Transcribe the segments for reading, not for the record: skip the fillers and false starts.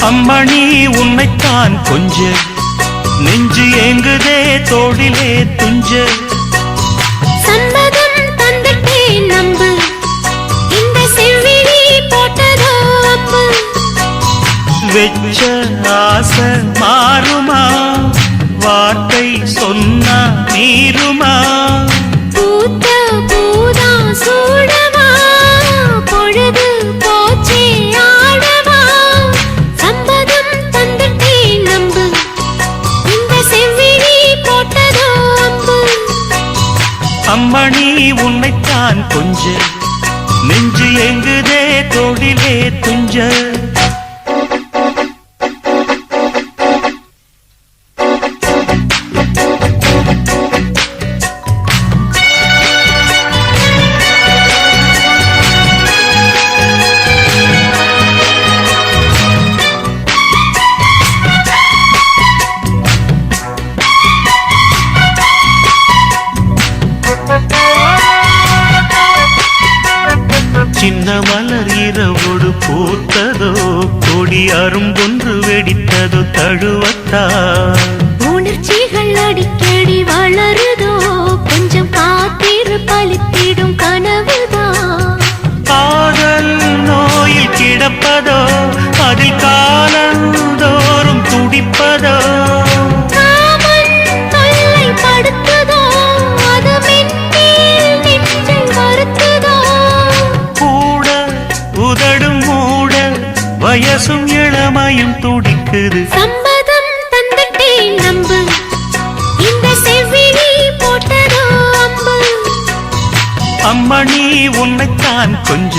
அம்மணி உன்னைத்தான் கொஞ்ச நெஞ்சு ஏங்குதே தோளிலே துஞ்ச சம்மதம் தந்துட்டே நம்பு இந்த செவ்விழி போட்டதோ அம்பு வெச்ச ஆசை மாறுமா வார்த்தை சொன்னா நீருமா பூத்த பூதா சூடவா பொழுது போச்சே ஆடவா சம்மதம் தந்துட்டே நம்பு இந்த செவ்விழி போட்டதோ அம்பு அம்மணி உன்னைத்தான் கொஞ்ச நெஞ்சு எங்குதே தோளிலே துஞ்ச சின்ன மலர் இரவோடு பூத்ததோ கொடி அரும்பொன்று வெடித்ததோ தழுவத்தா உணர்ச்சிகள் அடிக்கடி வளருதோ கொஞ்சம் காத்திரு பலித்திடும் கனவுதான் காதல் நோயில் கிடப்பதோ அதில் காலந்தோறும் துடிப்பதோ காமன் தொல்லை படுத்துதோ அது மென்மேல் நெஞ்சை வருத்துதோ கூட உதடும் மூட வயசும் இளமையும் துடிக்குது சம்மதம் தந்துட்டே நம்பு இந்த செவ்விழி போட்டதோ அம்பு அம்மணி உன்னைத்தான் கொஞ்ச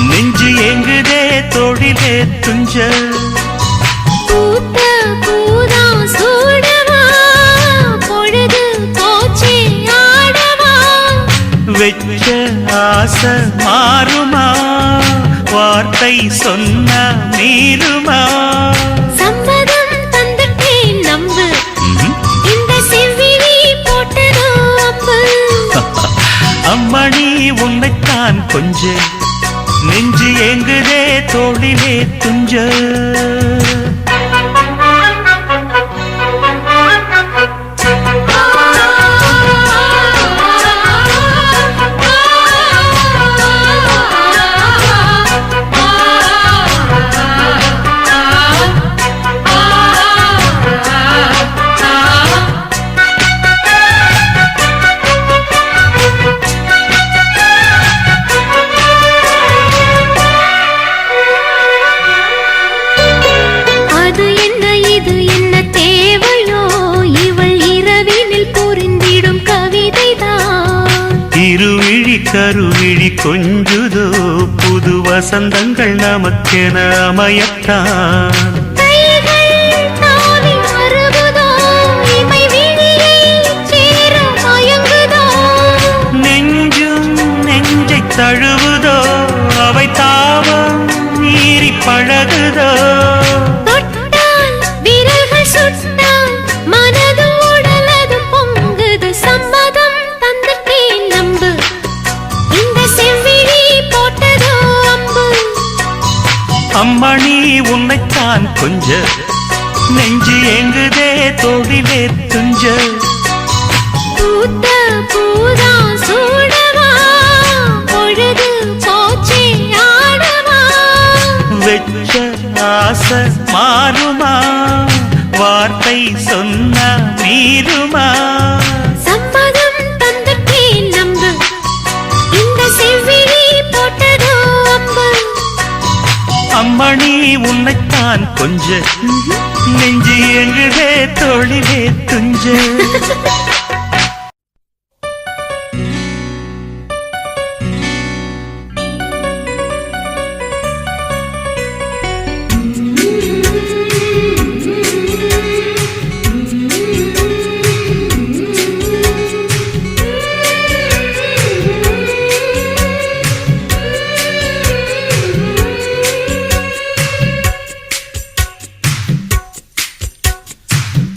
நெஞ்சு எங்குதே தோளிலே துஞ்ச பூத்த பூதா சூடவா பொழுது போச்சே ஆடவா வெச்ச ஆசை மாறுமா வார்த்தை சொன்ன மீறுமா சம்மதம் தந்துட்டே நம்பு இந்த செவ்விழி போட்டதோ அம்பு அம்மணி உன்னைத்தான் கொஞ்ச நெஞ்சு எங்குதே தோளிலே துஞ்ச அது என்ன இது என்ன தேவையோ இவள் இரவினில் புரிந்திடும் கவிதைதான் இருவிழி கருவிழி கொஞ்சுதோ புது வசந்தங்கள் நமக்கென அமையத்தான் கைகள் தாவி வருகுதோ இமை விழியை சேர மயங்குதோ நெஞ்சும் நெஞ்சை தழுவுதோ அவை தாவம் மீறி பழகுதோ தொட்டால் விரல்கள் சுட்டால் மனது உடலது பொங்குது சம்மதம் தந்துட்டே நம்பு இந்த செவ்விழி போட்டதோ அம்பு அம்மணி உன்னைத்தான் கொஞ்ச நெஞ்சு எங்குதே தோளிலே துஞ்ச பூத்த பூதா சூடவா பொழுது போச்சே ஆடவா வெச்ச ஆசை மாறுமா வார்த்தை சொன்ன மீறுமா சம்மதம் தந்துட்டே நம்பு இந்த செவ்விழி போட்டதோ அம்பு அம்மணி உன்னைத்தான் கொஞ்ச நெஞ்சு எங்குதே தோளிலே துஞ்ச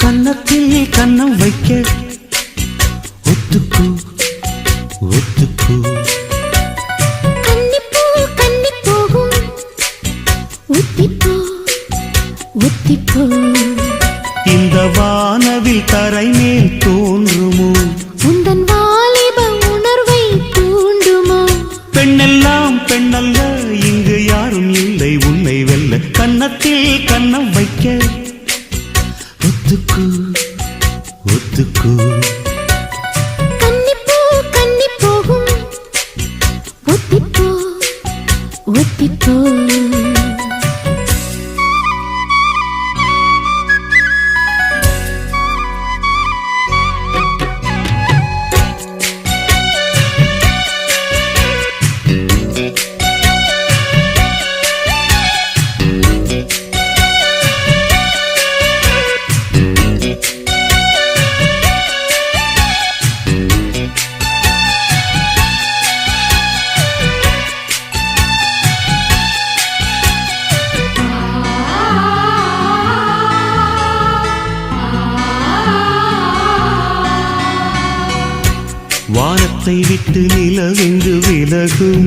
கன்னத்தில் கன்னம் வைக்க ஒத்துக்கு ஒத்துக்கு கன்னிப்பூ கன்னி போகும் ஊத்திப்போ ஒத்திப்போ இந்த வானவில் தரை மேல் தோன்றுமோ உந்தன் வாலிப உணர்வை தூண்டுமோ பெண்ணெல்லாம் பெண்ணல்ல இங்கு யாரும் இல்லை உன்னை வெல்ல கன்னத்தில் கன்னம் வைக்க ஒத்துக்கு ஒத்துக்கு கன்னிப்பூ கன்னி போகும் ஒத்திப்போ ஒத்திப்போ வானத்தை விட்டு நிலவெங்கு விலகும்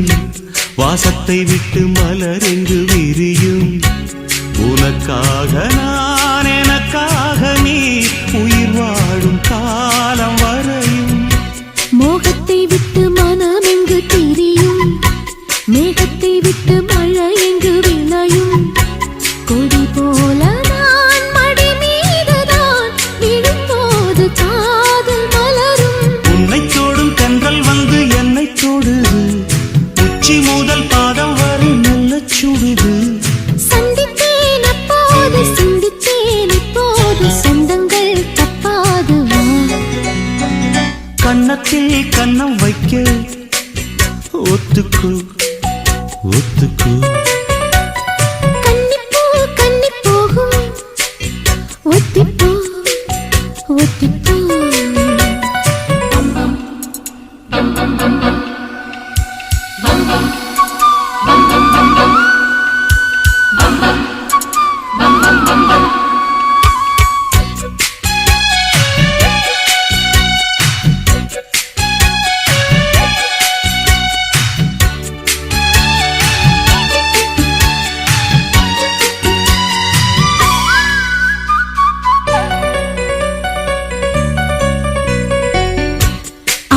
வாசத்தை விட்டு மலரெங்கு விரியும் உனக்காக நான் எனக்காக நீ உயிர் வாழும் காலம் வரையும் மோகத்தை விட்டு மனம் எங்கு திரியும் மேகத்தை விட்டு மழை எங்கு விளையும் கொடி போல நான் மடி மீதுதான் விழும்போது காதல் மலரும் உன்னை தோடும் தென்றல் வந்து என்னை தொடுது உச்சி முதல் பாதம் வரை நல்ல சுடுது சந்தித்தேன் அப்போது சிந்தித்தேன் இப்போது சொந்தங்கள் தப்பாது வா. கன்னத்தில் கன்னம் வைக்க ஒத்துக்கு ஒத்துக்கு கன்னிப்பூ கன்னி போகும் ஒத்திப்போ ஒத்திப்போ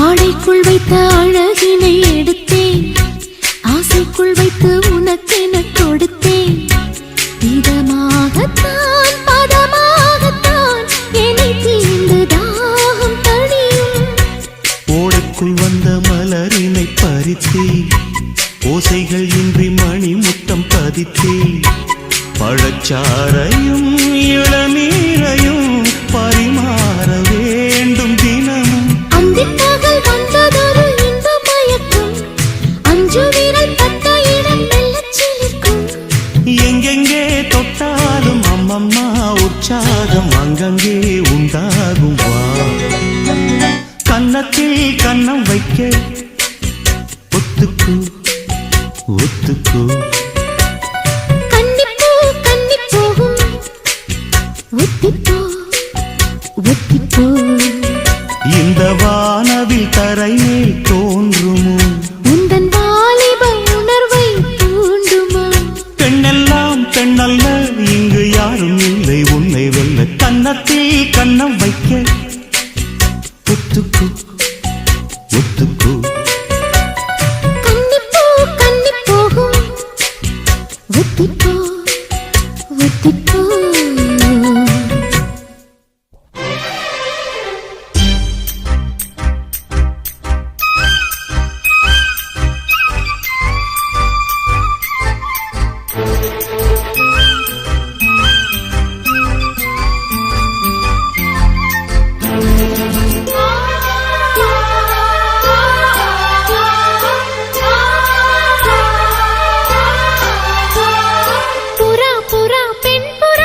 ஆடைக்குள் வைத்த அழகினை எடுத்தேன் ஆசைக்குள் வைத்து உனக்கென கொடுத்தேன் இதமாகத்தான் பதமாகத்தான் என்னை தீர்ந்து தாகம் தணியும் ஓடைக்குள் வந்த மலரினை பறித்தே ஓசைகள் இன்றி மணி முத்தம் பதித்தே பழச்சாரையும் இளநீரையும் பரிமாற வேண்டும் தினமும் அந்திப்பகல் வந்ததொரு இன்ப மயக்கம் அஞ்சு விரல் பட்ட இடம் மெல்லச் சிலிர்க்கும் எங்கெங்கே தொட்டாலும் அம்மம்மா உற்சாகம் அங்கங்கே உண்டாகும் வா கன்னத்தில் கன்னம் வைக்க ஒத்துக்கு ஒத்துக்கு கன்னிப்பூ கன்னி போகும் ஒத்திப்போ ஒத்திப்போ இந்த வானவில் தரை மேல் தோன்றுமோ உந்தன் வாலிப உணர்வை தூண்டுமோ பெண்ணெல்லாம் பெண்ணல்ல இங்கு யாரும் இல்லை உன்னை வெல்ல கன்னத்தில் கன்னம் வைக்க ஒத்துக்கு ஒத்துக்கு கன்னிப்பூ கன்னி போகும் ஒத்திப்போ ஒத்திப்போ புறா புறா பெண் புறா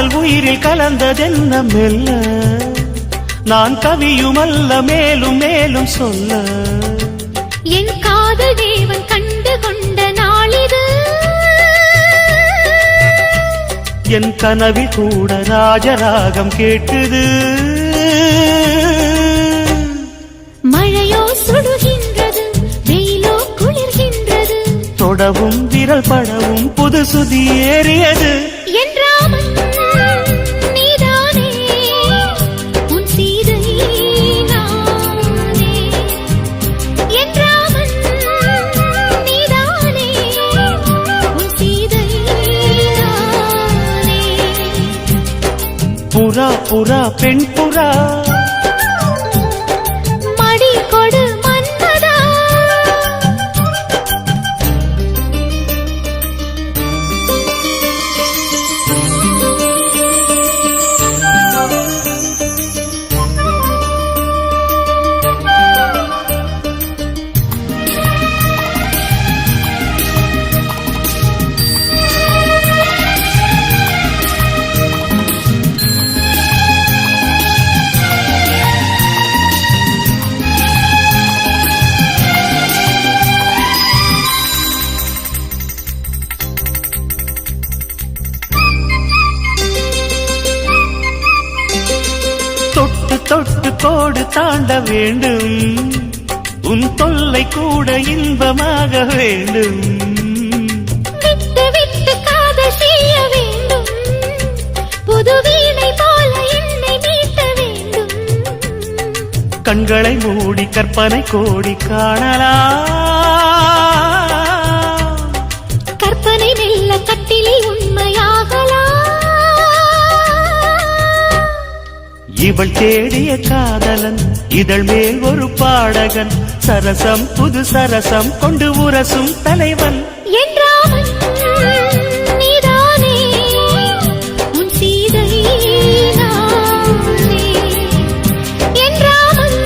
காதல் உயிரில் கலந்ததென்ன மெல்ல நான் கவியுமல்ல மேலும் மேலும் சொல்ல என் காதல் தேவன் கண்டு கொண்ட நாளிது என் கனவில் கூட ராஜராகம் கேட்டது மழையோ சுடுகின்றது வெயிலோ குளிர்கின்றது தொடவும் விரல் படவும் புது சுதி ஏறியது என் ராமன் நீதானே உன் சீதை நானே என் ராமன் நீதானே உன் சீதை நானே புறா புறா பெண் புறா மடி கொடு மன்மதா தொட்டு தொட்டு கோடு தாண்ட வேண்டும் உன் தொல்லை கூட இன்பமாக வேண்டும் விட்டு விட்டு காதல் செய்ய வேண்டும் புது வீணை போல என்னை மீட்ட வேண்டும் கண்களை மூடி கற்பனை கோடி காணலாம் கற்பனை மெல்ல கட்டிலில் உண்மையாகலாம் இவள் தேடிய காதலன் இதழ் மேல் ஒரு பாடகன் சரசம் புது சரசம் கொண்டு உரசும் தலைவன் என் ராமன் நீதானே உன் சீதை நானே என் ராமன்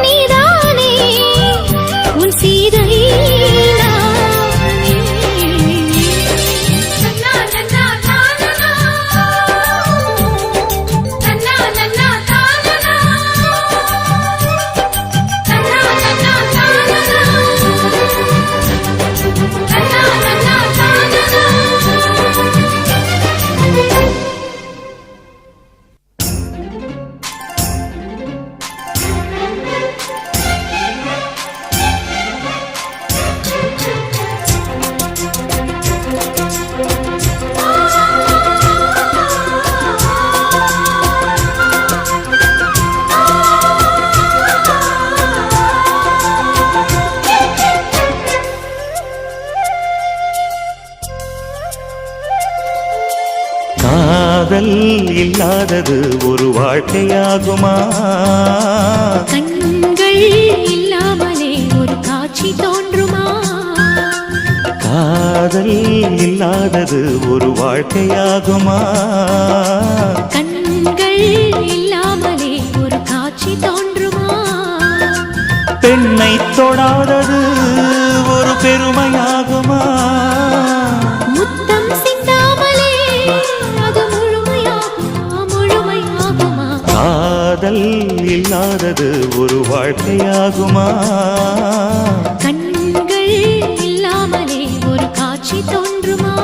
நீதானே உன் சீதை நானே நன்னா நன்னா தானனா நன்னா நன்னா தானனா நன்னா நன்னா தானனா காதல் இல்லாதது ஒரு வாழ்க்கையாகுமா கண்கள் இல்லாமலே ஒரு காட்சி தோன்றுமா காதல் இல்லாதது ஒரு வாழ்க்கையாகுமா கண்கள் இல்லாமலே ஒரு காட்சி தோன்றுமா பெண்ணை தொடாதது ஒரு பெருமையாகுமா முத்தம் சிந்தாமலே அது முழுமையாகுமா முழுமையாகுமா காதல் இல்லாதது ஒரு வாழ்க்கையாகுமா கண்கள் இல்லாமலே ஒரு காட்சி தோன்றுமா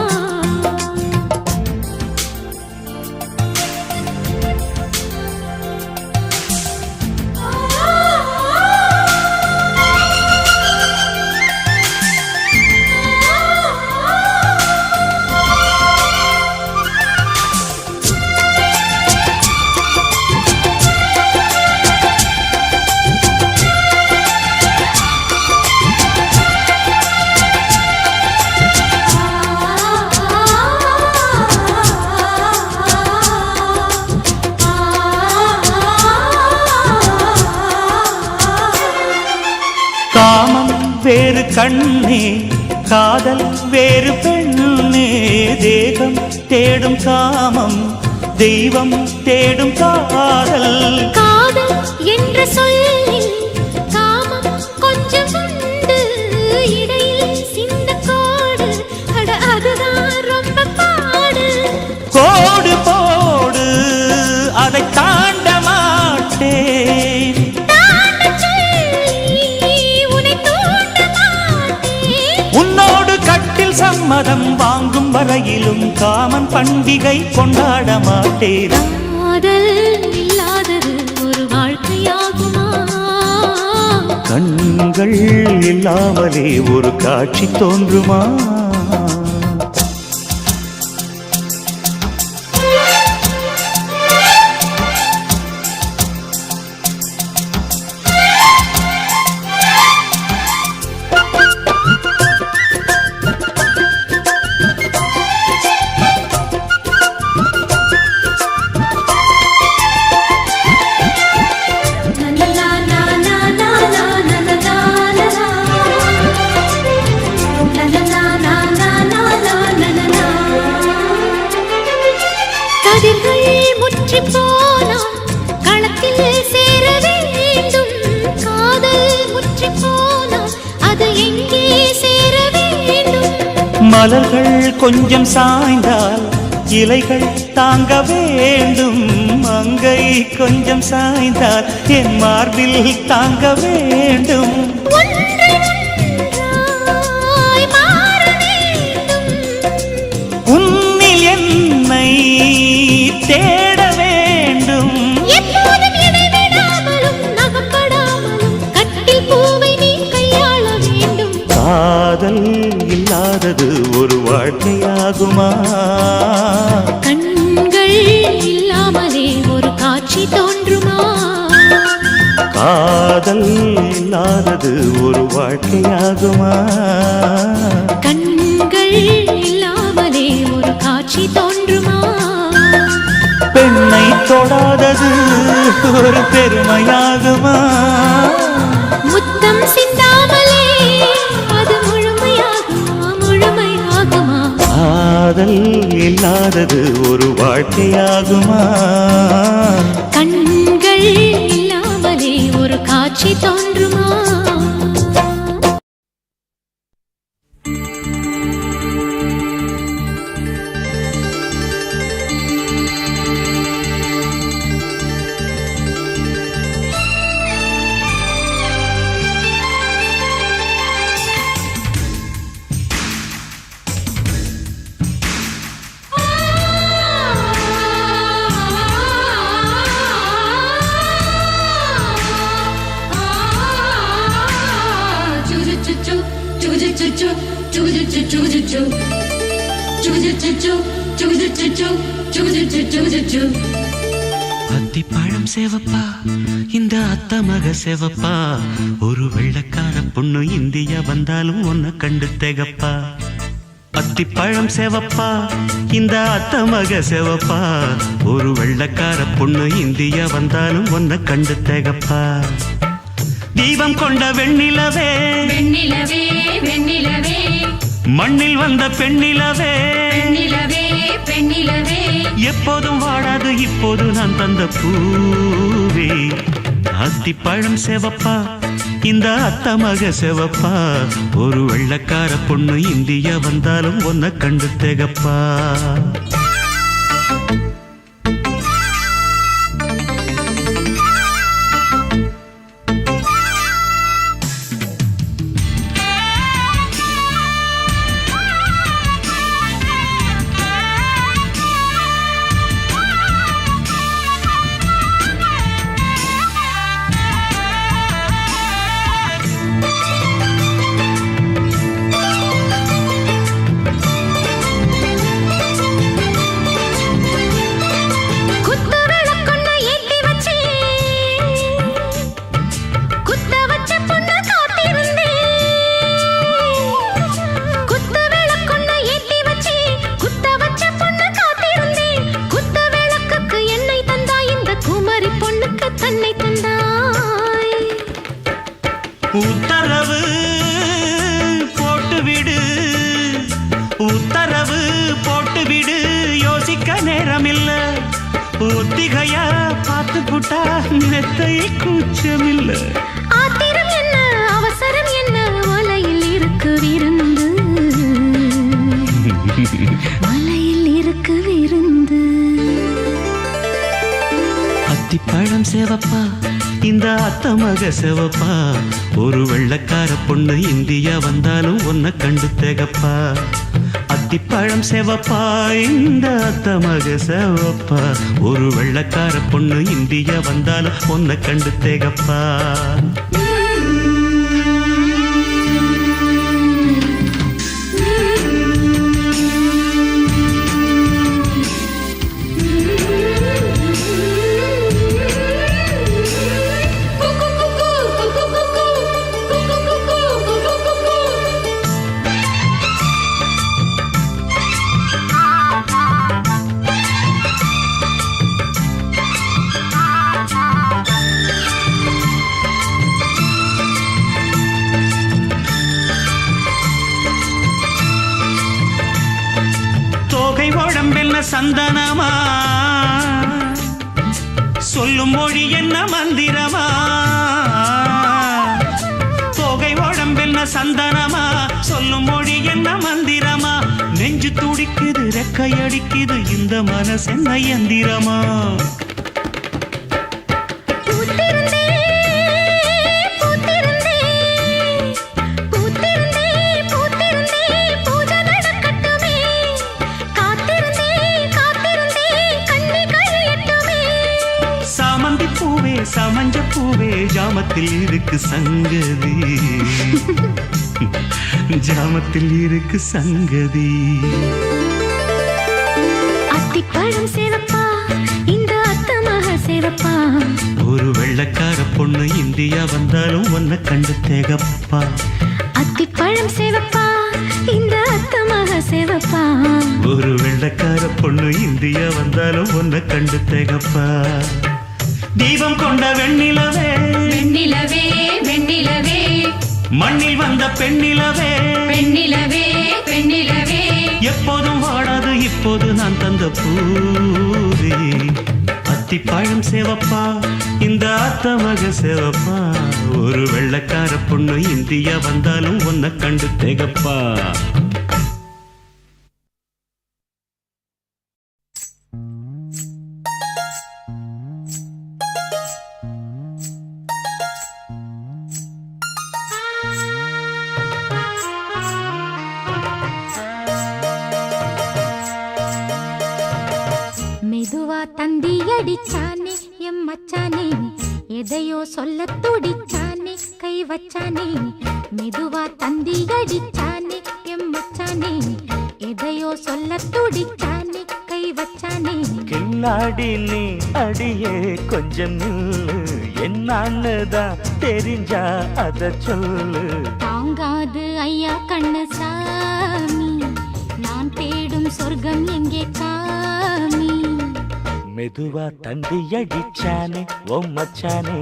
காமம் வேறு கண்ணே காதல் வேறு பெண்ணே தேகம் தேடும் காமம் தெய்வம் தேடும் காதல் காதல் என்ற சொல்லில் காமம் கொஞ்சம் உண்டு இடையில் சிந்த கோடு அட அதுதான் ரொம்ப பாடு கோடு அதை தாண்ட மாட்டேன். தாண்டச் சொல்லி உன்னை தூண்ட மாட்டேன். உன்னோடு கட்டில் சம்மதம் வாங்கும் வரையிலும் காமன் பண்டிகை கொண்டாட மாட்டேன். காதல் இல்லாதது ஒரு வாழ்க்கையாகுமா? கண்கள் இல்லாமலே ஒரு காட்சி தோன்றுமா? கதிர்கள் முற்றி போனால் களத்தில் சேர வேண்டும். காதல் முற்றி போனால் அது எங்கே சேர வேண்டும்? மலர்கள் கொஞ்சம் சாய்ந்தால் இலைகள் தாங்க வேண்டும். மங்கை கொஞ்சம் சாய்ந்தால் என் மார்பில் தாங்க வேண்டும். ஒன்றாய் மாற வேண்டும். உன்னில் என்னை தேட வேண்டும். எப்போதும் இடைவிடாமலும் நகப்படாமலும் கட்டில் பூவை நீ கையாள வேண்டும். காதல் இல்லாதது ஒரு வாழ்க்கையாகுமா? கண்கள் இல்லாமலே ஒரு காட்சி தோன்றுமா? காதல் இல்லாதது ஒரு வாழ்க்கையாகுமா? கண்கள் இல்லாமலே ஒரு காட்சி தோன்றுமா? பெண்ணை தொடாதது ஒரு பெருமையாகுமா? முத்தம் சிந்தாமலே அது முழுமையாகுமா? முழுமையாகுமா? காதல் இல்லாதது ஒரு வாழ்க்கையாகுமா? கண்கள் இல்லாமலே ஒரு காட்சி தோன்றுமா? அத்திப்பழம் சேவப்பா, இந்த அத்த மக சேவப்பா, ஒரு வெள்ளக்கார பொண்ணு இந்தியா வந்தாலும் உன்னை கண்டு தேகப்பா. அத்திப்பழம் சேவப்பா, இந்த அத்த மக சேவப்பா, ஒரு வெள்ளக்கார பொண்ணு இந்தியா வந்தாலும் உன்னை கண்டு தேகப்பா. தீபம் கொண்ட வெண்ணிலவே வெண்ணிலவே வெண்ணிலவே மண்ணில் வந்த பெண்ணிலவே பெண்ணிலவே பெண்ணிலவே எப்போதும் வாடாது இப்போது நான் தந்த பூவே. அத்திப்பழம் சேவப்பா, இந்த அத்த மக சேவப்பா, ஒரு வெள்ளக்கார பொண்ணு இந்தியா வந்தாலும் உன்னை கண்டு தேகப்பா. உத்தரவு போட்டுவிடு, உத்தரவு போட்டுவிடு, யோசிக்க நேரமில்ல. ஒத்திகையா பார்த்து புட்டா மெத்தை கூச்சமில்ல. ஆத்திரம் என்ன அவசரம் என்ன, மலையில் இருக்கு விருந்து, மலையில் இருக்கு விருந்து. அத்திப்பழம் சேவப்பா இந்த அத்தமக சேவப்பா ஒரு வெள்ளக்கார பொண்ணு இந்தியா வந்தாலும் உன்னை கண்டு தேகப்பா அத்திப்பழம் சேவப்பா இந்த அத்தமக சேவப்பா ஒரு வெள்ளக்கார பொண்ணு இந்தியா வந்தாலும் உன்னை கண்டு தேகப்பா சந்தனமா சொல்லும் மொழி என்ன மந்திரமா தோகை உடம்பென்ன சந்தனமா சொல்லும் மொழி என்ன மந்திரமா நெஞ்சு துடிக்குது ரெக்கையடிக்குது இந்த மனசென்ன யந்திரமா சமஞ்ச பூவே ஜாமத்தில் இருக்கு சங்கதி ஜாமத்தில் இருக்கு சங்கதி அத்திப்பழம் சேவப்பா இந்த அத்தமக சேவப்பா ஒரு வெள்ளக்கார பொண்ணு இந்தியா வந்தாலும் உன்னை கண்டு தேகப்பா அத்திப்பழம் சேவப்பா இந்த அத்தமக சேவப்பா ஒரு வெள்ளக்கார பொண்ணு இந்தியா வந்தாலும் உன்னை கண்டு தேகப்பா தீபம் கொண்ட வெண்ணிலவே வெண்ணிலவே வெண்ணிலவே மண்ணில் வந்த பெண்ணிலவே பெண்ணிலவே பெண்ணிலவே எப்போதும் வாடாது இப்போது நான் தந்த பூவே அத்திப்பழம் சேவப்பா இந்த அத்தமக சேவப்பா ஒரு வெள்ளக்கார பொண்ணு இந்தியா வந்தாலும் உன்னை கண்டு தேகப்பா மெதுவா தந்தி அடிச்சானே எம் மச்சானே எதையோ சொல்ல துடிச்சானே கை வச்சானே மெதுவா தந்தி அடிச்சானே எம் மச்சானே எதையோ சொல்ல துடிச்சானே கை வச்சானே கில்லாடி நீ அடியே கொஞ்சம் நில்லு என்னன்னுதான் தெரிஞ்சா அத சொல்லு தாங்காது ஐயா கண்ணு சாமி நான் தேடும் சொர்க்கம் எங்கே காமி மெதுவா தந்தி அடிச்சானே ஓ மச்சானே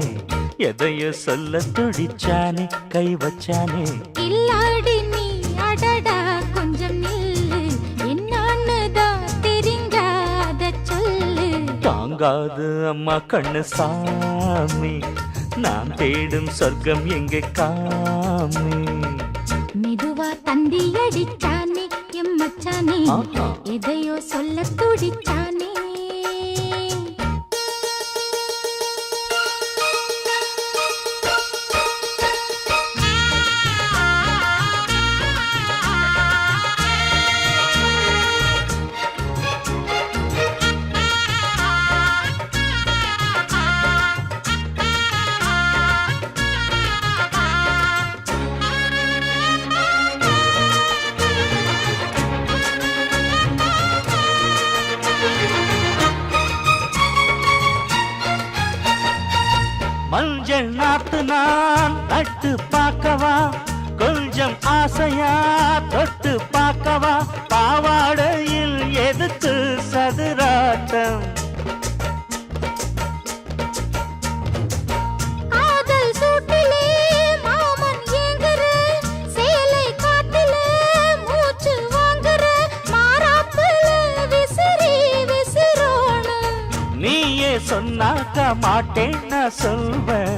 எதையோ சொல்ல துடிச்சானே கை வச்சானே இல்லாடி நீ அடடா கொஞ்சம் நில்லு என்னன்னுதான் தெரிஞ்சாத சொல்லு தாங்காது அம்மா கண்ணு சாமி நான் தேடும் சொர்க்கம் எங்கே காமி மெதுவா தந்தி அடிச்சானே எம் மச்சானே எதையோ சொல்ல துடிச்சானே மஞ்சள் நாத்து நான் நட்டு பார்க்கவா கொஞ்சம் ஆசையா தொட்டு பார்க்கவா பாவாடையில் எதுக்கு சதுராட்டம் காதல் சூட்டிலே மாமன் ஏங்குற சேலை காட்டில மூச்சு வாங்குற மாறாப்புல விசிறி விசிறோணும் நீயே சொன்னாக்க மாட்டேன் நான் சொல்வேன்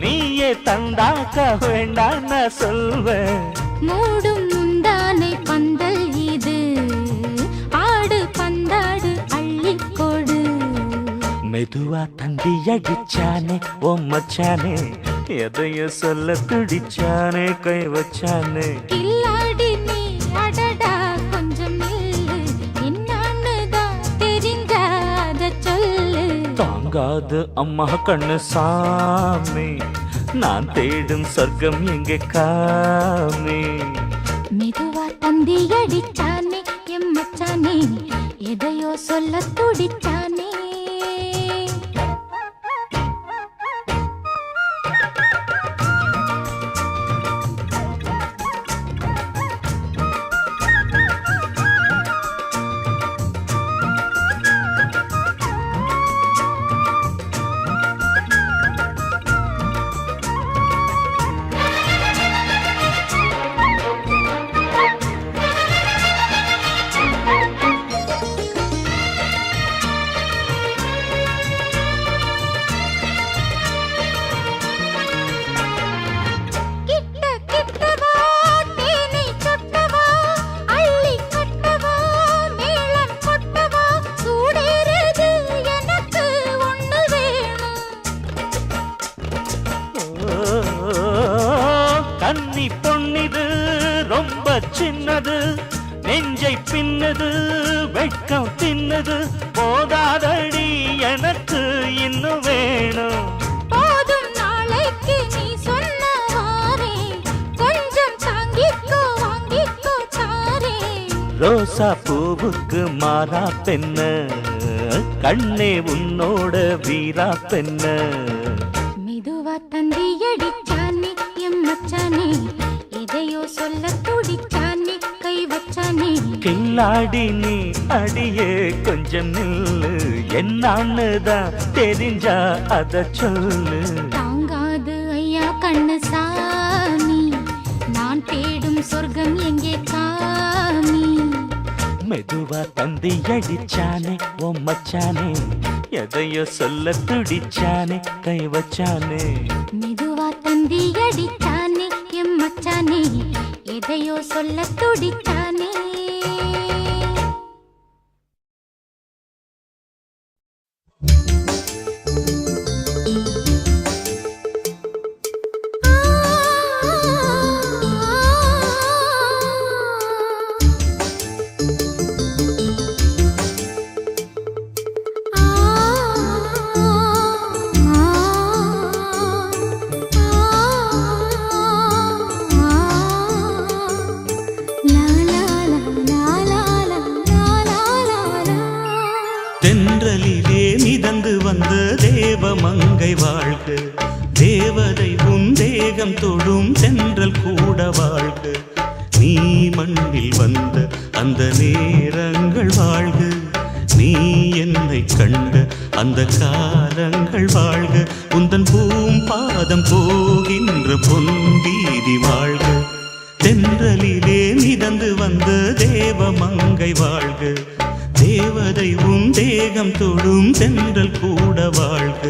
நீயே தந்தாக்க வேண்டாம் நான் சொல்வேன் மூடும் முந்தானை பந்தல் இது ஆடு பந்தாடு அள்ளிக்கொடு மெதுவா தந்தி அடிச்சானே ஓ மச்சானே எதைய சொல்ல துடிச்சானே கை வச்சானே கில்லாடி நீ அடடா கொஞ்சம் நில்லு என்னான்னு தான் தெரிஞ்சாத சொல்லு தாங்காது அம்மா கண்ணு சாமி நான் தேடும் சொர்க்கம் எங்கே காமி மெதுவா தந்தி அடிச்சானே எம் மச்சானே எதையோ சொல்ல துடிச்சானே கன்னி பொன்னிது ரொம்ப சின்னது நெஞ்சை பின்னது வெட்கம் தின்னது போதாதடி எனக்கு இன்னும் வேணும் போதும் நாளைக்கு நீ சொன்னவாரே கொஞ்சம் தாங்கிக்கோ வாங்கிக்கோ தாரே ரோசா பூவுக்கு மாறா பெண்ண கண்ணே உன்னோட வீரா பெண்ண மெதுவா தந்தி அடிச்சானே எம் மச்சானே எதையோ சொல்ல துடிச்சானே கை வச்சானே கில்லாடி நீ அடியே கொஞ்சம் நில்லு என்னான்னு தான் தெரிஞ்சா அத சொல்லு தாங்காது ஐயா கண்ணு சாமி நான் தேடும் சொர்க்கம் எங்கே காமி மெதுவா தந்தி அடிச்சானே ஓ மச்சானே எதையோ சொல்ல துடிச்சானே கை வச்சானே மெதுவா தந்தி அடிச்சானே எம் மச்சானே எதையோ சொல்ல துடிச்சானே தென்றலிலே மிதந்து வந்த தேவமங்கை வாழ்க தேவதை உன் தேகம் தொடும் தென்றல் கூட வாழ்க நீ மண்ணில் வந்த அந்த நேரங்கள் வாழ்க நீ என்னை கண்ட அந்த காலங்கள் வாழ்க உந்தன் பூம்பாதம் போகின்ற பொன்வீதி வாழ்க தென்றலிலே மிதந்து வந்த தேவமங்கை வாழ்க தேவதை உன் தேகம் தொடும் தென்றல் கூட வாழ்க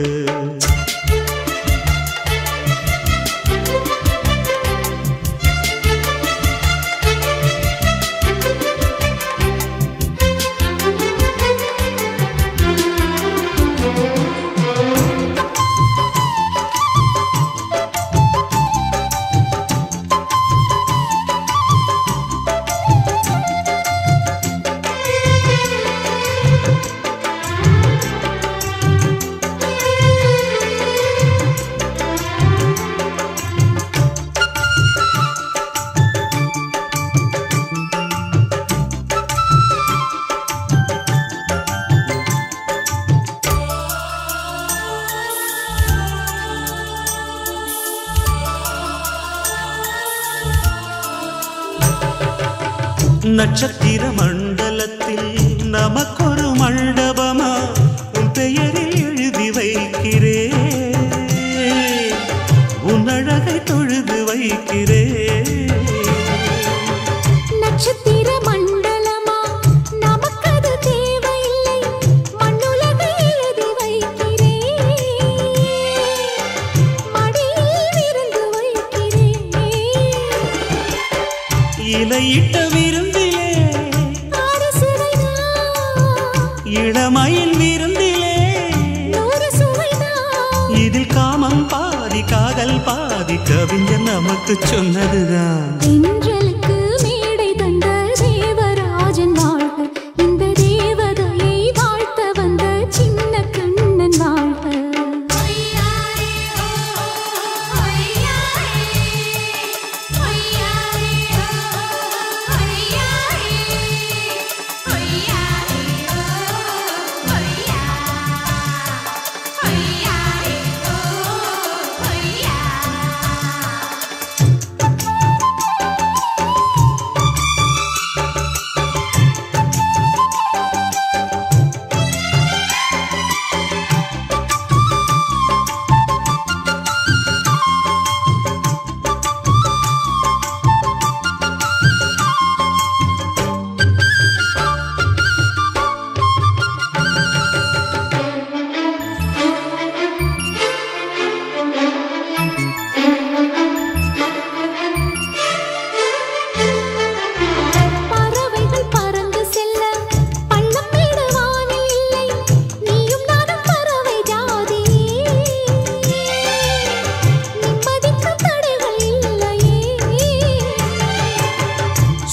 நட்சத்திர மண்டலத்தில் நமக்கொரு மண்டபமா உன் பெயரில் எழுதி வைக்கிறேன் உன் அழகை தொழுது வைக்கிறேன் நட்சத்திர மண்டலமா நமக்கது தேவையில்லை மண்ணுலகை எழுதி வைக்கிறேன் மடியில் விருந்து வைக்கிறேன் இலையிட்ட விருந்திலே ஆரசுவைனா இளமயில் விருந்திலே காமம் பாதி காதல் பாதி கவிஞர் நமக்கு சொன்னதுதான். தென்றலுக்கு மேடை தந்த தேவராஜன் வாழ்க, இந்த தேவதையை வாழ்த்த வந்த சின்ன கண்ணன் வாழ்க.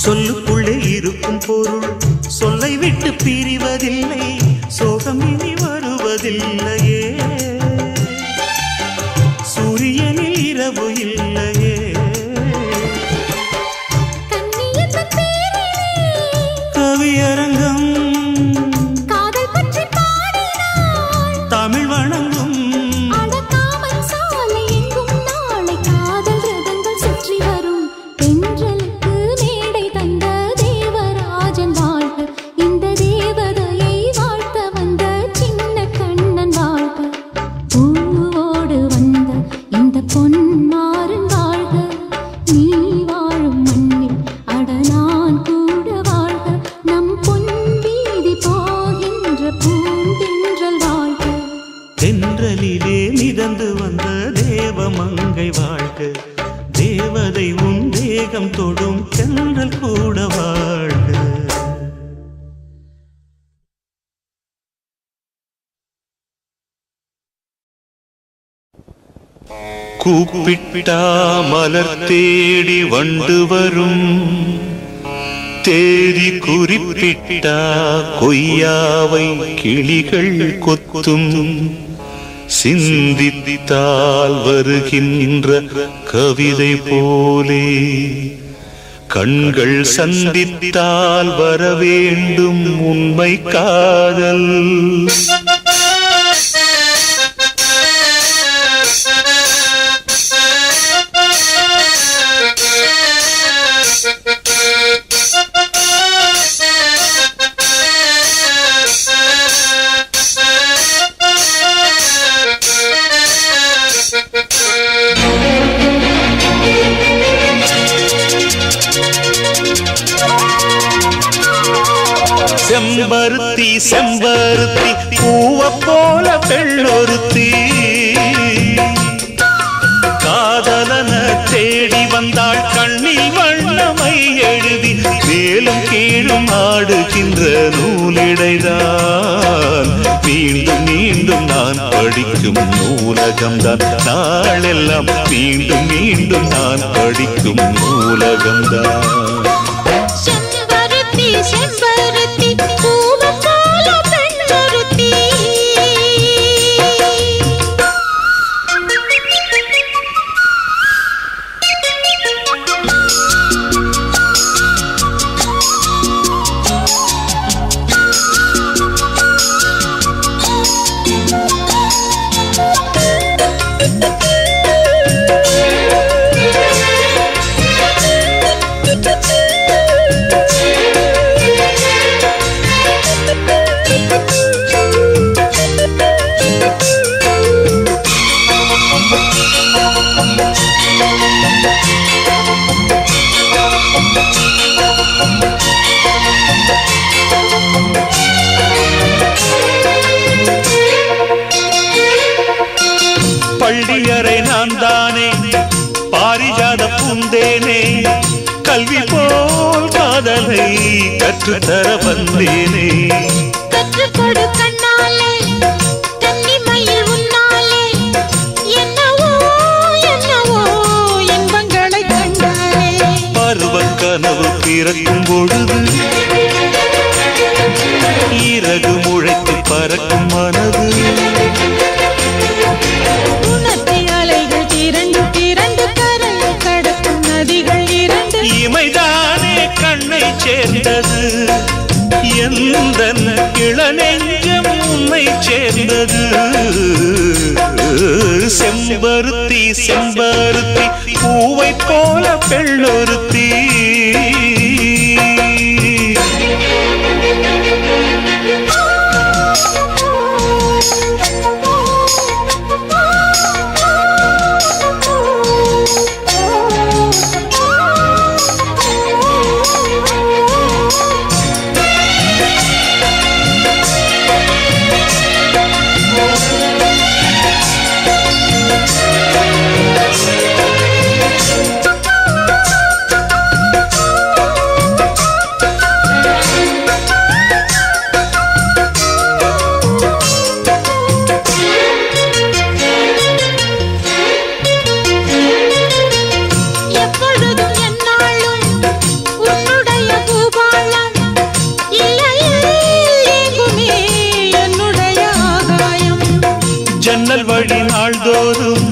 சொல்லுக்குள்ளே இருக்கும் பொருள் சொல்லை விட்டு பிரிவதில்லை, சோகம் இனி வருவதில்லையே. சூரியனில் இரவு இல்லையே. கவியரங்கம் தமிழ் வணங்கும் தென்றலிலே மிதந்து வந்த தேவமங்கை வாழ்க, தேவதை உன் தேகம் தொடும் தென்றல் கூட வாழ்க. கூப்பிட்டா மலர் தேடி வண்டு வரும், தேதி குறிப்பிட்டா கொய்யாவை கிளிகள் கொத்தும். சிந்தித்தால் வருகின்ற கவிதை போலே கண்கள் சந்தித்தால் வரவேண்டும் உண்மை காதல். செம்பருத்தி செம்பருத்தி பூவ போல பெண்ணொருத்தி, காதலன தேடி வந்தாள் கண்ணில் வண்ணமை எழுதி, மேலும் கீழும் ஆடுகின்ற நூலிடைதான். மீண்டும் மீண்டும் நான் படிக்கும் நூலகம்தான், நாளெல்லாம் மீண்டும் மீண்டும் நான் படிக்கும் நூலகம்தான். செம்பருத்தி பூவ போல பெண்ணொருத்தி. பள்ளியறை நான் தானே பாரிஜாத பூந்தேனே, கல்வி போல் காதலை கற்றுத்தர வந்தேனே. கற்றுக்கொடு கண்ணாலே கன்னிமயில் உன்னாலே என்ன பிறக்கும் பொழுது இறகு முளைத்து பறக்கும் மனது உணர்த்தி அலைகள் திரண்டு திரண்டு கரையை கடக்கும் நதிகள் இரண்டு இமைதானே கண்ணை சேர்ந்தது எந்த இளநெஞ்சம் உன்னை சேர்ந்தது செம்பருத்தி செம்பருத்தி பூவை போல பெண்ணொருத்தி எப்பொழுதும் எந்நாளும் உன்னுடைய பூபாலம் இல்லையில் எங்குமே என்னுடைய ஆகாயம் ஜன்னல் வழி நாள்தோறும்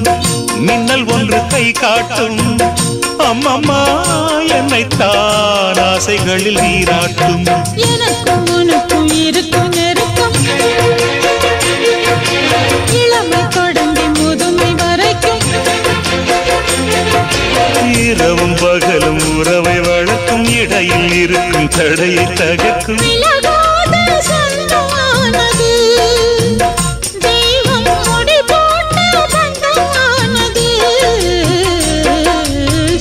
மின்னல் ஒன்று கை காட்டும் அம்மம்மா என்னைத்தான் ஆசைகளில் நீராட்டும் எனக்கும் உனக்கும் இருக்கும் நெருக்கம் இளமை தொடங்கி முதுமை வரைக்கும் இரவும் பகலும் உறவை வளர்க்கும் இடையில் இருக்கும் தடையை தகர்க்கும் விலகாத சொந்தமானது தெய்வம் முடி போட்ட பந்தமானது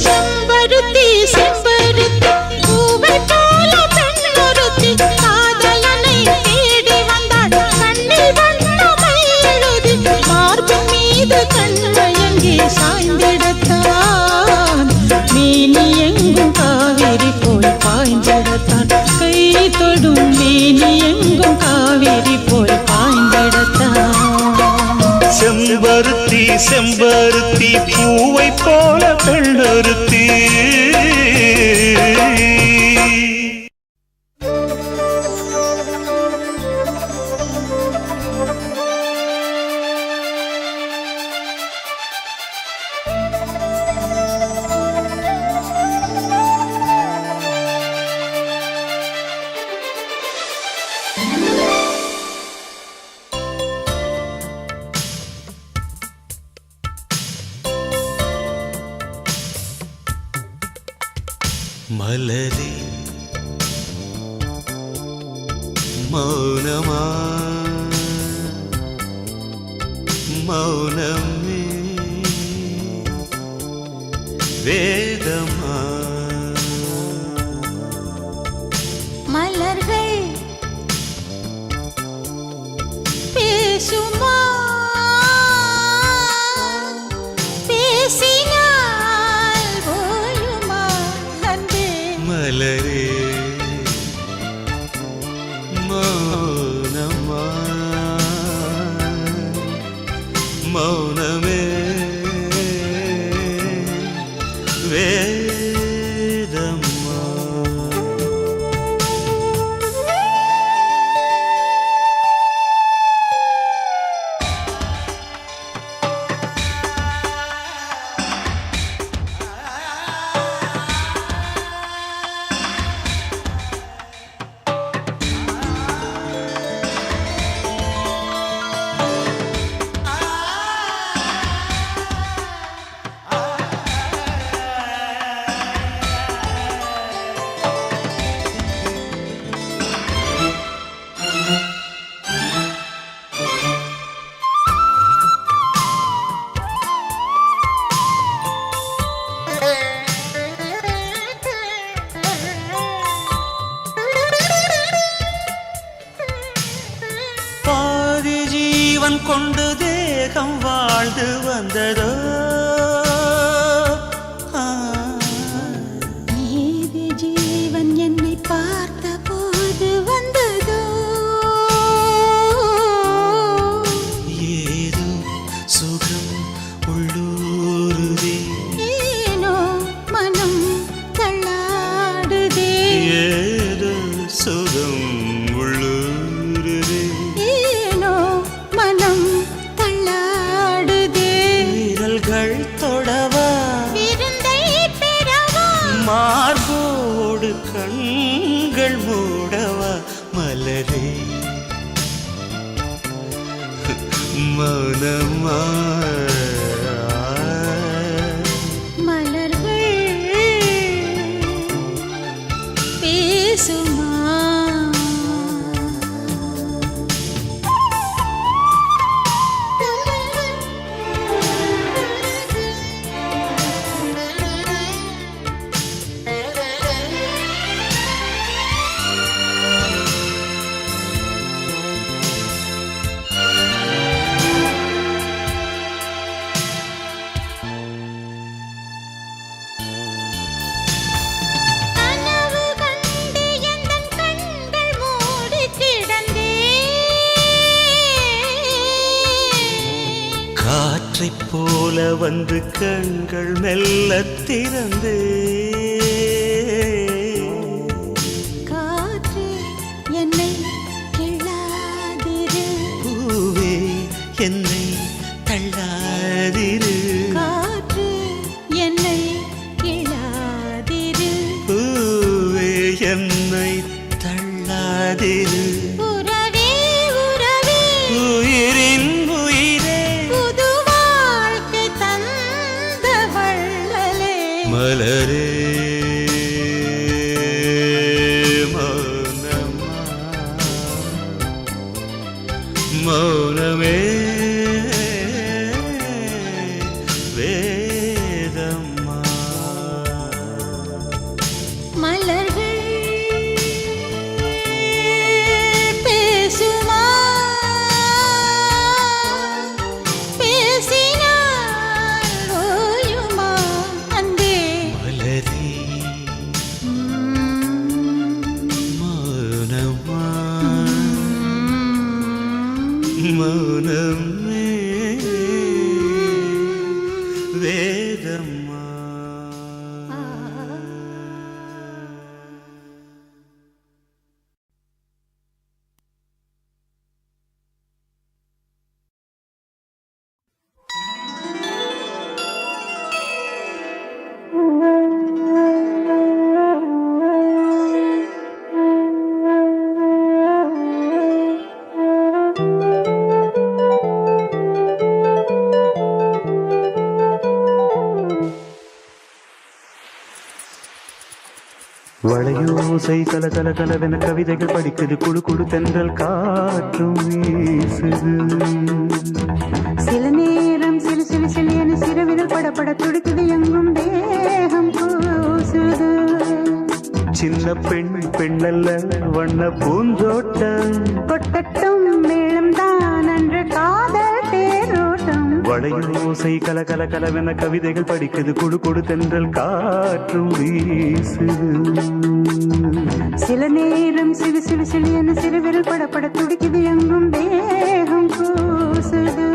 செம்பருத்தி செம்பருத்தி பூவை போல பெண்ணொருத்தி காதலனை தேடி வந்தாள் கண்ணில் வண்ணமை எழுதி மார்பு மீது கண்மயங்கி சாய்ந்திடத்தான் மேனி எங்கும் காவிரி போய் பாய்ந்திடத்தான் கை தொடும் மேனி எங்கும் காவிரி போய் பாய்ந்திடத்தான் செம்பருத்தி செம்பருத்தி பூவை போல பெண்ணொருத்தி மலரே மௌனமா மௌனமே வேதமா மலர்கள் பேசுமா பேசினால் போயுமா அன்பே மலரே மௌனமா மௌனமே வேதமா கொண்டு தேகம் வாழ்ந்து வந்ததோ நீதி ஜீவன் என்னை பார்த்த போது வந்ததோ ஏதோ சுகம் உள்ளூருதே ஏனோ மனம் தள்ளாடுதே மௌனமா மலர்கள் பேசுமா கனவு கண்டு எந்தன் கண்கள் மூடி கிடந்தேன் காற்றைப் போல வந்து கண்கள் மெல்ல திறந்து காற்றே என்னை கிள்ளாதிரு பூவே என்னை தள்ளாதிரு காற்றே என்னை கிள்ளாதிரு பூவே என்னை தள்ளாதிரு உறவே உறவே உயிரின் உயிரே புது வாழ்க்கை தந்த வள்ளலே மலரே மௌனமா மௌனமே வேதம்மா மலர்கள் பேசுமா பேசினால் ஓயுமா அன்பே மலரே மௌனமா மௌனமே வேதம்மா வளையோசை கல கல கலவென கவிதைகள் படிக்குது குழு குழு தென்றல் காற்றும் வீசுது சில நேரம் சிலு சிலு சிலு என சிறுவிரல் படப்பட துடிக்குது எங்கும் தேகம் கூசுது சின்ன பெண் பெண்ணல்ல வண்ண பூந்தோட்டம் கொட்டட்டும் மேளம் தான் அன்று காதல் தேரோட்டம் வளையோசை கல கல கலவென கவிதைகள் படிக்குது குழு குழு தென்றல் காற்றும் வீசுது சில நேரம் சிலு சிலு சிலு என சிறுவிரல் படப்பட துடிக்குது எங்கும் தேகம் கூசுது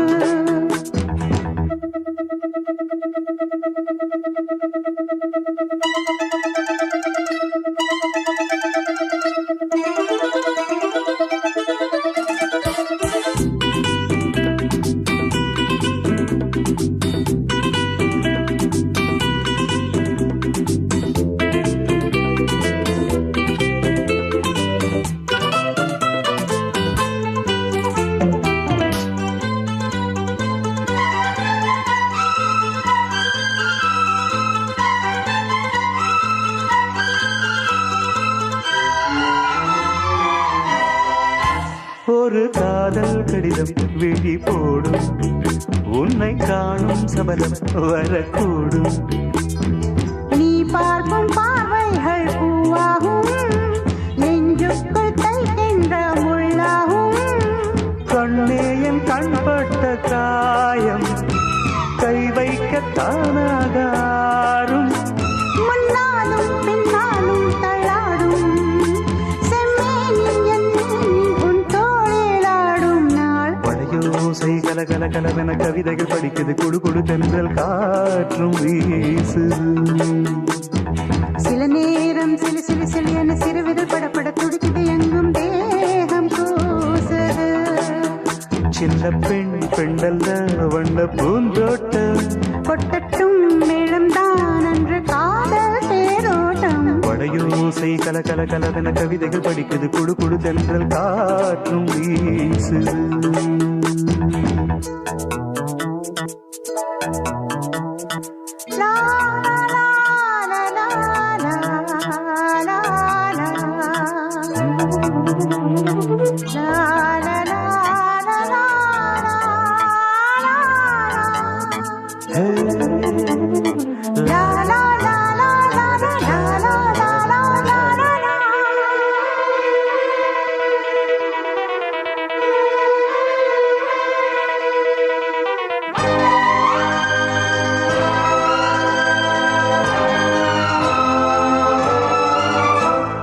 ஒரு காதல் கடிதம் விழி போடும் உன்னை காணும் சபலம் வரக்கூடும் நீ பார்க்கும் பார்வைகள் பூவாகும் நெஞ்சுக்குள் தைக்கின்ற முள்ளாகும் கண்ணேயன் கண்பட்ட காயம் கை வைக்க தானாகாரும் முன்னாலும் பின்னாலும் தள்ளாடும் செம்மேனி என்னை உன் தோளிலாடும் நாள் வளையோசை கல கல கலவென கவிதைகள் படிக்குது குடு குடு தென்றல் காற்றும் வீசுது சில நேரம் சிலு சிலு சிலு என சிறுவிரல் படப்பட துடிக்குது எங்கும் தேகம் கூசுது சின்ன பெண் பெண்டல்ல வண்ண பூந்தோட்டம் கொட்டட்டும் மேளம் தான் அன்று காதல் தேரோட்டம் வளையோசை கல கல கலவென கவிதைகள் படிக்குது குடு குடு தென்றல் காற்றும் வீசுது லா லா லா லா லா லா லா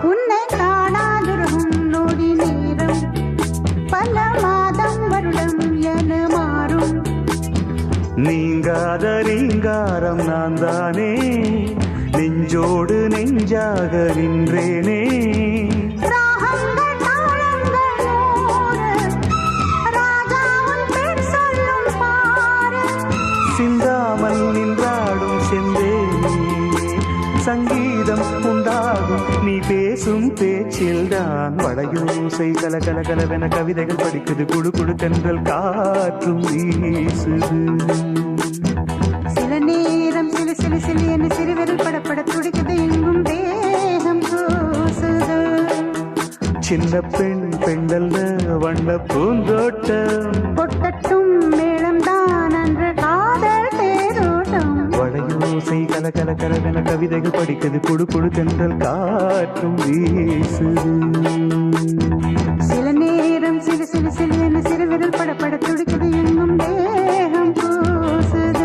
உன்னை காணாதிருக்கும் நொடி நேரம் பல மாதம் வருடம் என மாறும். நீங்காத ரீங்காரம் நான் தானே, நெஞ்சோடு நெஞ்சாக நின்றேனே. ராகங்கள் தாளங்கள் நூறு, ராஜாவின் பேர் சொல்லும் பாரு. சிந்தாமல் நின்றாடும் செந்தேனே, சங்கீதம் உண்டாகும் நீ பேசும் பேச்சில்தான். வளையோசை கல கல கலவென கவிதைகள் படிக்குது, குழு குழு தென்றல் காற்றும் வீசுது. சில நேரம் சிலு சிலு சிலு என்று சிறுவிரல் படப்பட துடிக்குது, எங்கும் தேகம் கூசுது. சின்ன பெண் பெண்டல்ல வண்ண பூந்தோட்டம், கொட்டட்டும் மேளம்தான் அன்று காதல் தேரோட்டம். வளையோசை கல கல கலவென கவிதைகள் படிக்குது, குழு குழு தென்றல் காற்றும் வீசுது. சில நேரம் சிலு சிலு சிலு என்று சிறுவிரல் படப்பட துடிக்குது, எங்கும் தேகம் கூசுது.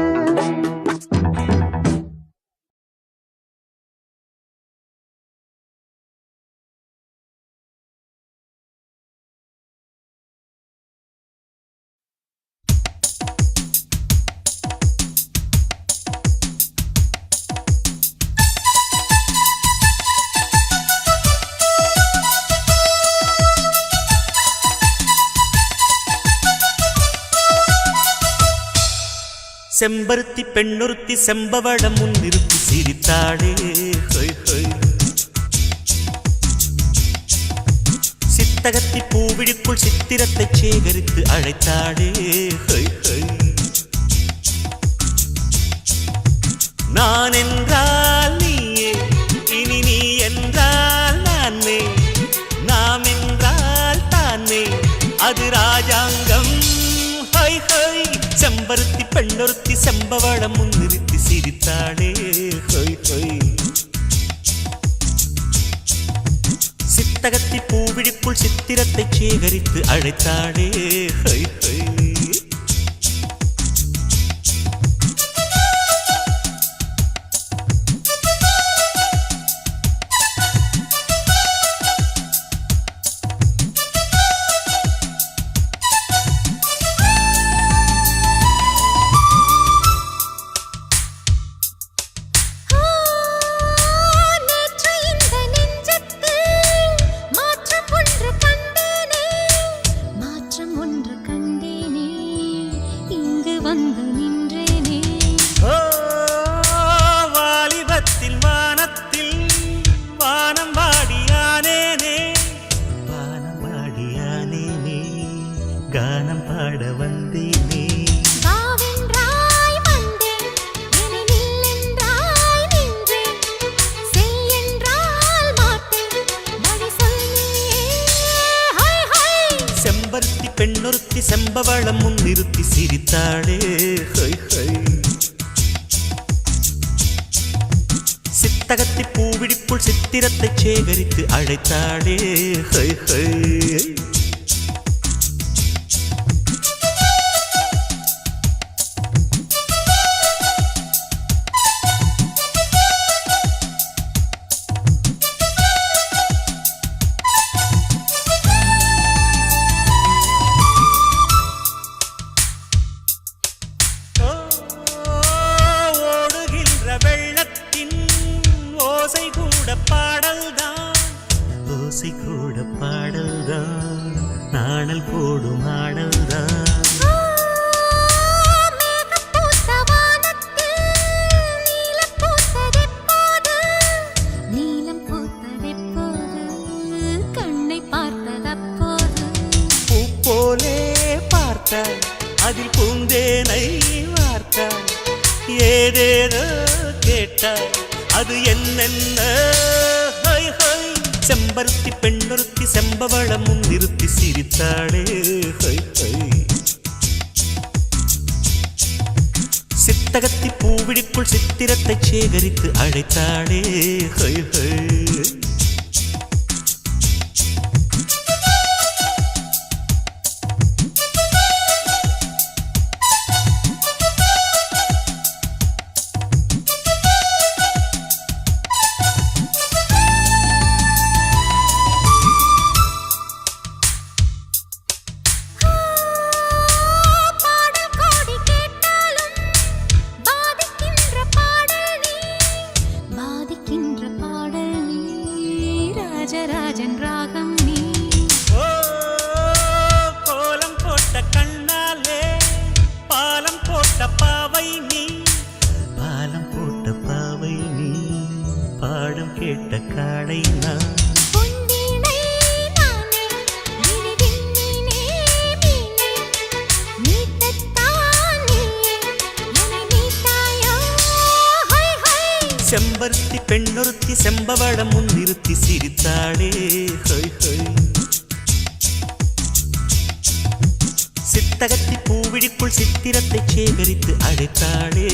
செம்பருத்தி பெண்ணொருத்தி செம்பவளம் முன்னிறுத்தி சிரித்தாளே. ஹொய் ஹொய். சித்தகத்தி பூவிழிக்குள் சித்திரத்தை சேகரித்து அழைத்தாளே. ஹொய் ஹொய். நான் என்றால் நீயே, இனி நீ என்றால் நானே, நாம் என்றால் தானே, அது ராஜாங்கம். ஹொய் ஹொய். செம்பருத்தி பெண்ணொருத்தி செம்பவளம் முன்னிறுத்தி சிரித்தாளே. ஹொய் ஹொய். சித்தகத்தி பூவிழிக்குள் சித்திரத்தை சேகரித்து அழைத்தாளே. ஹொய் ஹொய். கானம் பாட வந்தேனே. வாவென்றாய் வந்தேன், இனி நில்லென்றாய் நின்றேன், செய்யென்றால் மாட்டேன், வழி சொல்லியே. ஹொய் ஹொய். செம்பருத்தி பெண்ணொருத்தி செம்பவளம் முன்னிறுத்தி சிரித்தாளே. ஹொய் ஹொய். சித்தகத்தி பூவிழிக்குள் சித்திரத்தை சேகரித்து அழைத்தாளே. ஹொய் ஹொய். ஓசை கூட பாடல்தான், நாணல் போடும் ஆடல்தான். மேகப்பூத்த வானத்தில் நீலம் பூத்ததெப்போது, நீலம் பூத்ததெப்போது, கண்ணை பார்த்ததப்போது. பூ போலே பார்த்தாய், அதில் பூந்தேனை வார்த்தாய், ஏதேதோ கேட்டாய் அது என்னென்ன செம்பருத்தி பெண்ணொருத்தி செம்பவளம் முன்னிறுத்தி சிரித்தாளே சித்தகத்தி பூவிழிக்குள் சித்திரத்தை சேகரித்து அழைத்தாளே ராஜராஜன் ராகம் நீ கோலம் போட்ட கண்ணாலே பாலம் போட்ட பாவை நீ பாலம் போட்ட பாவை நீ பாடம் கேட்ட காளை நான் செம்பருத்தி பெண்ணொருத்தி செம்பவளம் முன்னிறுத்தி சிரித்தாளே சித்தகத்தி பூவிழிக்குள் சித்திரத்தை சேகரித்து அழைத்தாளே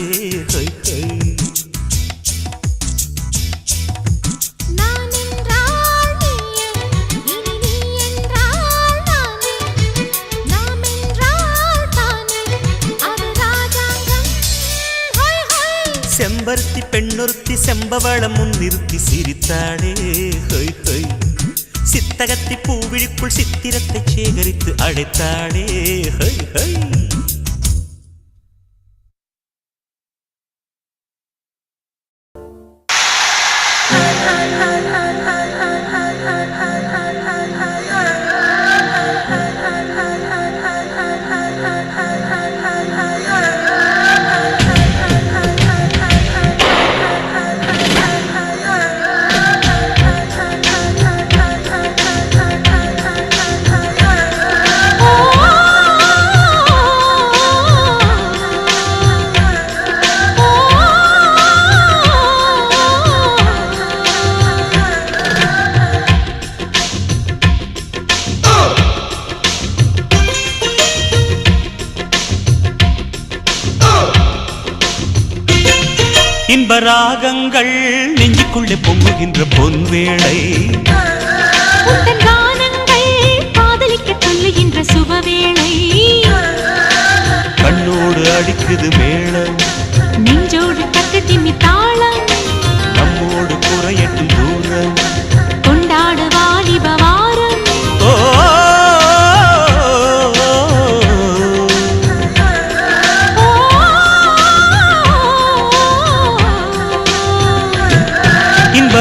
செம்பருத்தி பெண்ணொருத்தி செம்பவளம் முன்னிறுத்தி சிரித்தாளே சித்தகத்தி பூவிழிக்குள் சித்திரத்தை சேகரித்து அழைத்தாளே இன்பராகங்கள் நெஞ்சுக்குள்ளே பொங்குகின்ற பொன்வேளை கானங்கள் காதலிக்க சொல்லுகின்ற சுபவேளை கண்ணோடு அடிக்குது மேளம் நெஞ்சோடு தட்டு திம்மி தாளம் நம்மோடு குறையட்டும் தூரம் கொண்டாடு வாலிப வாரம்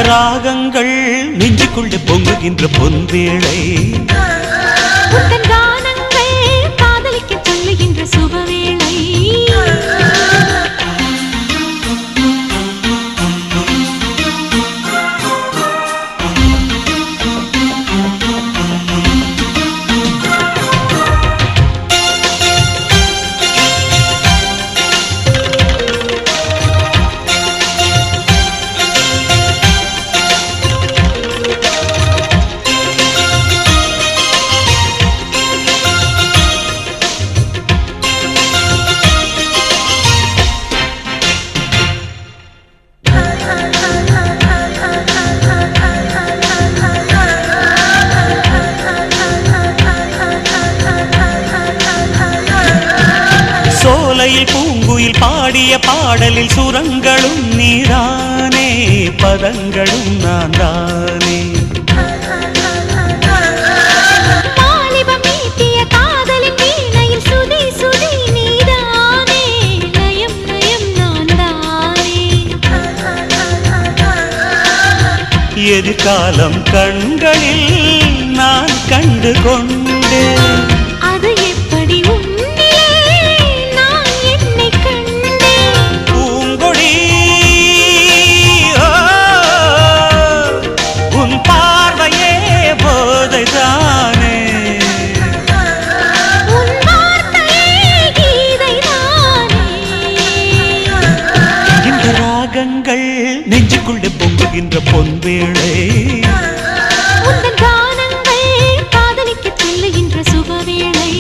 ராகங்கள் நெஞ்சுக்குள்ளே பொங்குகின்ற பொன்வேளை கானங்கள் காதலிக்க சொல்லுகின்ற சுபவேளை சோலையில் பூங்குயில் பாடிய பாடலில் சுரங்களும் நீரானே பதங்களும் நான் தானே காதலின் வீணையில் சுதி சுதி நீதானே லயம் லயம் நான் தானே எதிர்காலம் கண்களில் நான் கண்டு கொண்டேன் அது எப்படி உன்னிலே நான் என்னை கண்டேன் பூங்கொடி உன் பார்வையே போதைதானே உன் வார்த்தையே கீதைதானே ராகங்கள் நெஞ்சுக்குள்ளே பொங்குகின்ற பொன்வேளை உந்தன் கானங்கள் காதலிக்க சொல்லுகின்ற சுகவேளை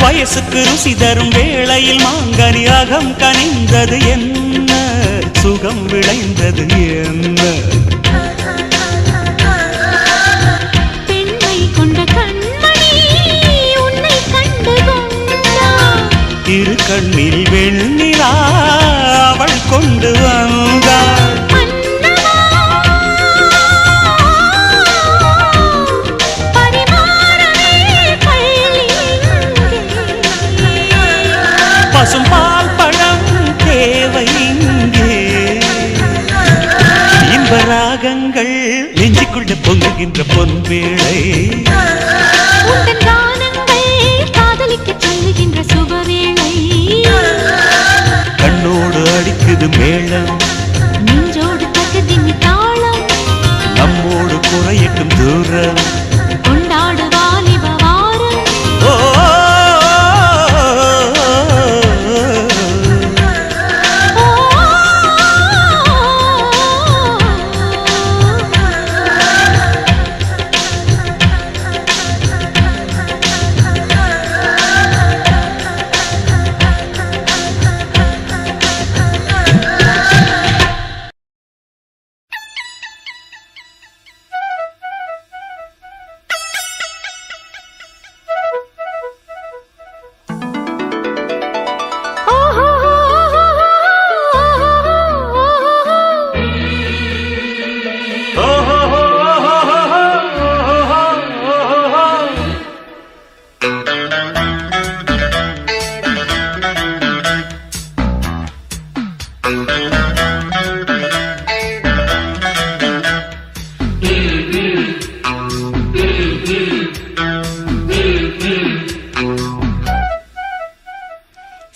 வயசுக்கு ருசி தரும் வேளையில் மாங்கனி அகம் கனிந்தது என்ன சுகம் விளைந்தது என்ன பெண்மை கொண்ட கண்மணி உன்னை கண்டு கொண்டாள் இரு கண்ணில் வெண்ணிலா அவள் கொண்டு வந்தாள் பசும் பால் பழம் தேவை இங்கே இன்ப ராகங்கள் நெஞ்சுக்குள்ள பொங்குகின்ற பொன்வேளை உந்தன் கானங்கள் காதலிக்க சொல்லுகின்ற சுபவேளை கண்ணோடு அடிக்குது மேளம் நெஞ்சோடு தகுதினி தாளம் நம்மோடு குறையட்டும் தூரம் கொண்டாடு வாலிப வாரம் ஓ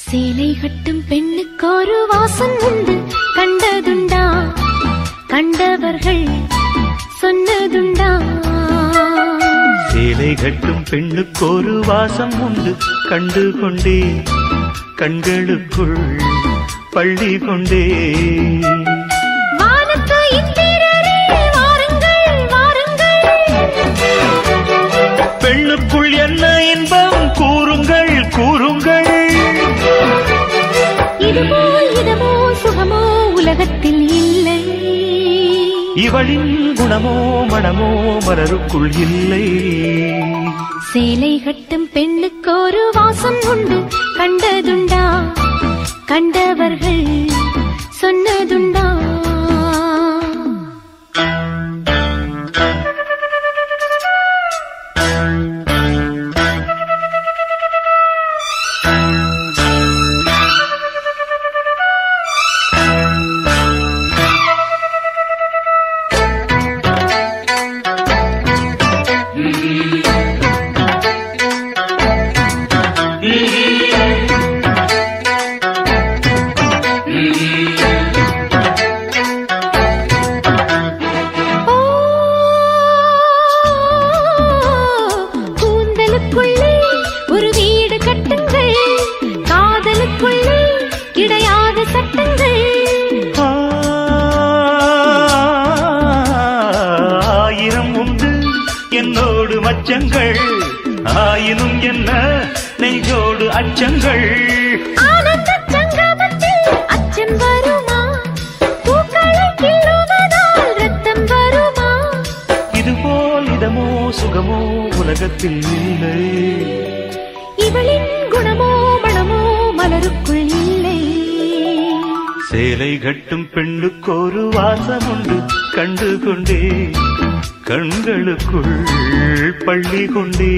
சேலை கட்டும் பெண்ணுக்கு ஒரு வாசம் உண்டு கண்டதுண்டா கண்டவர்கள் சொன்னதுண்டா சேலை கட்டும் பெண்ணுக்கு ஒரு வாசம் உண்டு கண்டு கொண்டே கண்களுக்குள் பள்ளி கொண்டே வானத்து இந்திரரே வாருங்கள் வாருங்கள் பெண்ணுக்குள் என்ன இன்பம் கூறுங்கள் கூறுங்கள் இதுவோ சுகமோ உலகத்தில் இல்லை இவளின் குணமோ மனமோ மலருக்குள் இல்லை சேலை கட்டும் பெண்ணுக்கு ஒரு வாசம் உண்டு கண்டதுண்டா கண்டவர்கள் சொன்னதுண்டா ஆயினும் என்ன நெஞ்சோடு அச்சங்கள். ஆனந்த சங்கமத்தில் அச்சம் வருமா? பூக்களை கிள்ளுவதால் ரத்தம் வருமா? இதுபோல் இதமோ சுகமோ உலகத்தில் இல்லை. இவளின் குணமோ மனமோ மலருக்குள் இல்லை. சேலை கட்டும் பெண்ணுக்கு ஒரு வாசம் உண்டு கண்டு கொண்டே கண்களுக்குள் பள்ளி கொண்டே.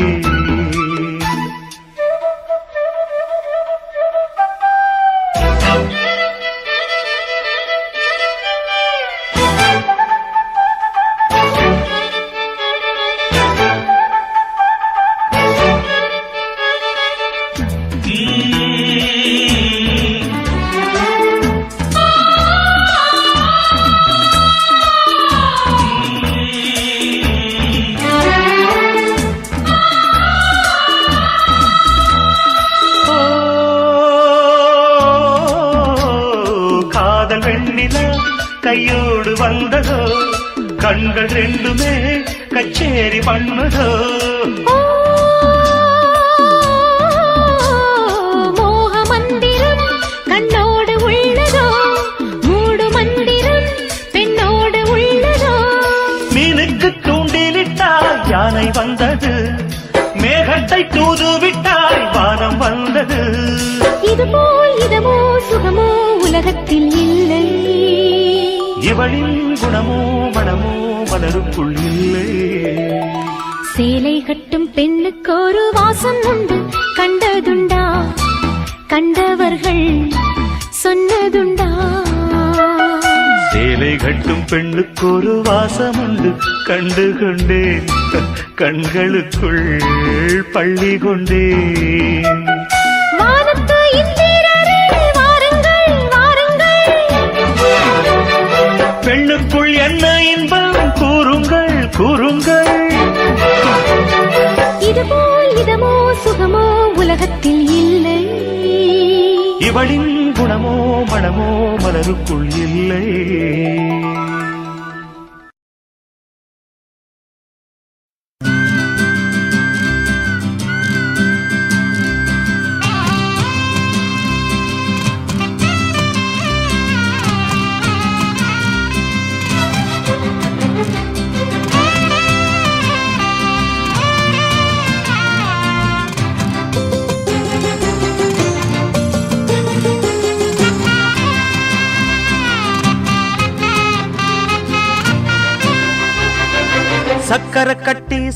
கையோடு வந்ததோ கண்கள் ரெண்டுமே கச்சேரி பண்ணதோ. மோக மந்திரம் கண்ணோடு உள்ளதோ மூடு மந்திரம் பெண்ணோடு உள்ளதோ. மீனுக்கு தூண்டிலிட்டால் யானை வந்தது, மேகத்தை தூதுவிட்டால் வானம் வந்தது. இதுபோல் இதமோ சுகமோ உலகத்தில் இல்லை. இவளின் குணமோ மனமோ மலருக்குள் இல்லை. சேலை கட்டும் பெண்ணுக்கு ஒரு வாசம் உண்டு கண்டதுண்டா? கண்டவர்கள் சொன்னதுண்டா? சேலை கட்டும் பெண்ணுக்கு ஒரு வாசம் உண்டு கண்டு கொண்டேன் கண்களுக்குள் பள்ளி கொண்டேன். வானத்து இந்திரரே வாருங்கள் வாருங்கள். பெண்ணுக்குள் என்ன இன்பம் கூறுங்கள் கூறுங்கள். இதுபோல் இதமோ சுகமோ உலகத்தில் இல்லை. இவளின் குணமோ மனமோ மலருக்குள் இல்லை.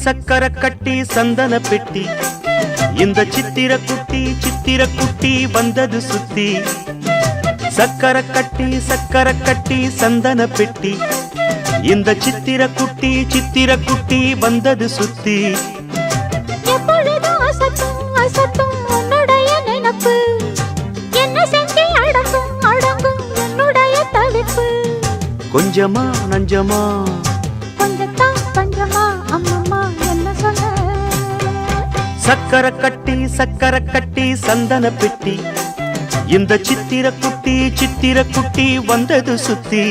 சக்கர கட்டி சந்தன பெட்டி இந்த சித்திர குட்டி வந்தது சுத்தி. சக்கர கட்டி சந்தன பெட்டி இந்த சித்திர குட்டி வந்தது சுத்தி. எப்பொழுதும் அசத்தும் அசத்தும் உன்னுடைய நினைப்பு என்ன செஞ்சு அடங்கும் அடங்கும் என்னுடைய தவிப்பு. கொஞ்சமா நஞ்சமா கொஞ்சத்தான் பஞ்சமா அம்மம்மா என்ன சொல்ல. சக்கர கட்டி சந்தன பெட்டி இந்த சித்திர குட்டி வந்தது சுத்தி.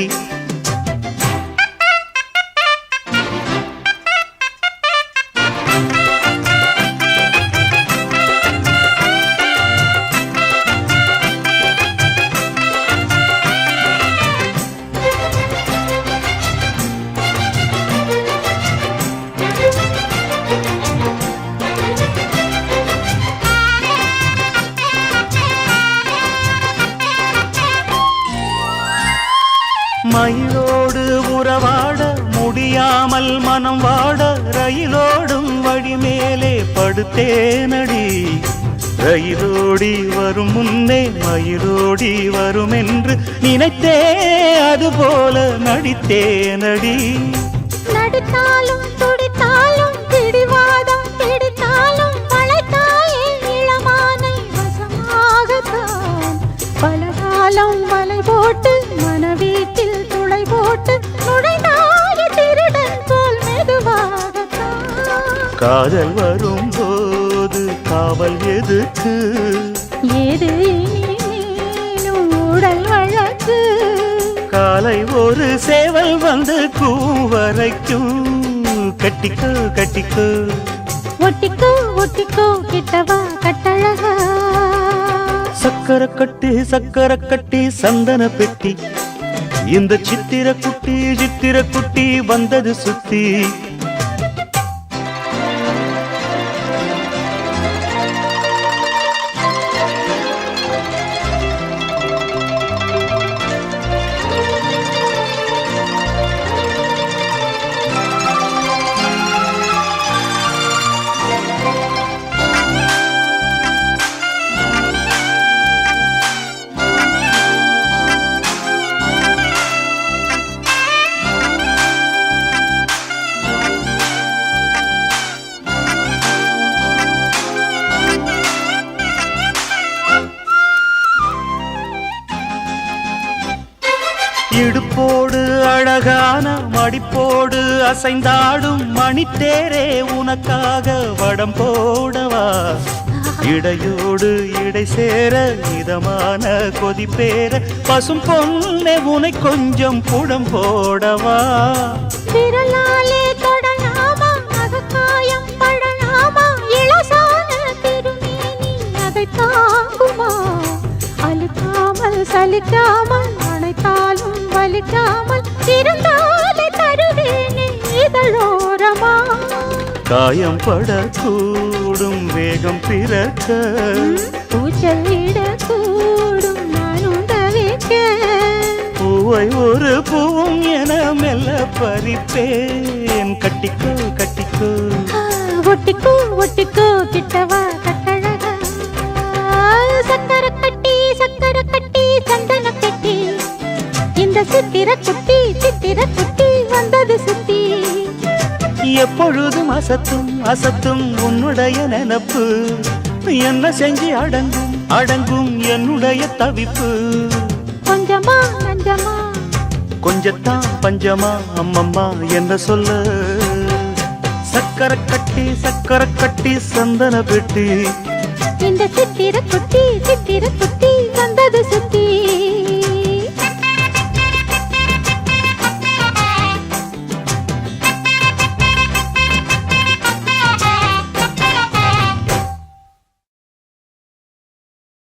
மயிலோடு உறவாட முடியாமல் மனம் வாட ரயிலோடும் வழி மேலே படுத்தேனடி. ரயிலோடி வரும் முன்னே மயிலோடி வரும் என்று நினைத்தே அதுபோல நடித்தேனடி. நடித்தாலும் துடித்தாலும் பிடிவாதம் பிடித்தாலும் வளைத்தாயே இளமானை வசமாகத்தான். பலகாலம் வலை போட்டு மனவீட்டில் துளை போட்டு நுழைந்தாய திருடன் போல் மெதுவாகத்தான். காதல் வரும்போது காவல் எதுக்கு? ஏது நீனும் உடல் வழக்கு. காலை ஒரு சேவல் வந்து கூவரைக்கும். கட்டிக்கோ கட்டிக்கோ ஒட்டிக்கோ ஒட்டிக்கோ கிட்டவா கட்டழகா சக்கர கட்டி சந்தன பெட்டி இந்த சித்திர குட்டி வந்தது சுத்தி இடுப்போடு அழகான மடிப்போடு அசைந்தாடும் மணித்தேரே உனக்காக வடம் போடவா இடையோடு இடை சேர இதமான கொதிப்பேர பசும் பொண்ணே உனை கொஞ்சம் புடம் போடவா விரலாலே தொடலாமா அகக்காயம் படலாமா இளசான திருமேனி அதை தாங்குமா அழுக்காமல் சலிக்காமல் அணைத்தாலும் வலிக்காமல் இருந்தாலே தருவேனே இதழோரமா காயம் படக்கூடும் வேகம் பிறக்க பூச்சல் இடக்கூடும் நானும் தவிக்க பூவை ஒரு பூவும் என மெல்ல பறிப்பேன் கட்டிக்கோ கட்டிக்கோ ஒட்டிக்கோ ஒட்டிக்கோ கிட்டவா கட்டழகா சக்கர கட்டி சந்தன கட்டி இந்த சித்திர குட்டி வந்தது சுத்தி எப்பொழுதும் அசத்தும் உன்னுடைய நினப்பு என்ன செஞ்சு அடங்கும் என்னுடைய தவிப்பு கொஞ்சமா நஞ்சமா கொஞ்சத்தான் பஞ்சமா அம்மம்மா என்ன சொல்ல சக்கர கட்டி சந்தன பெட்டி இந்த சித்திர குட்டி வந்தது சுத்தி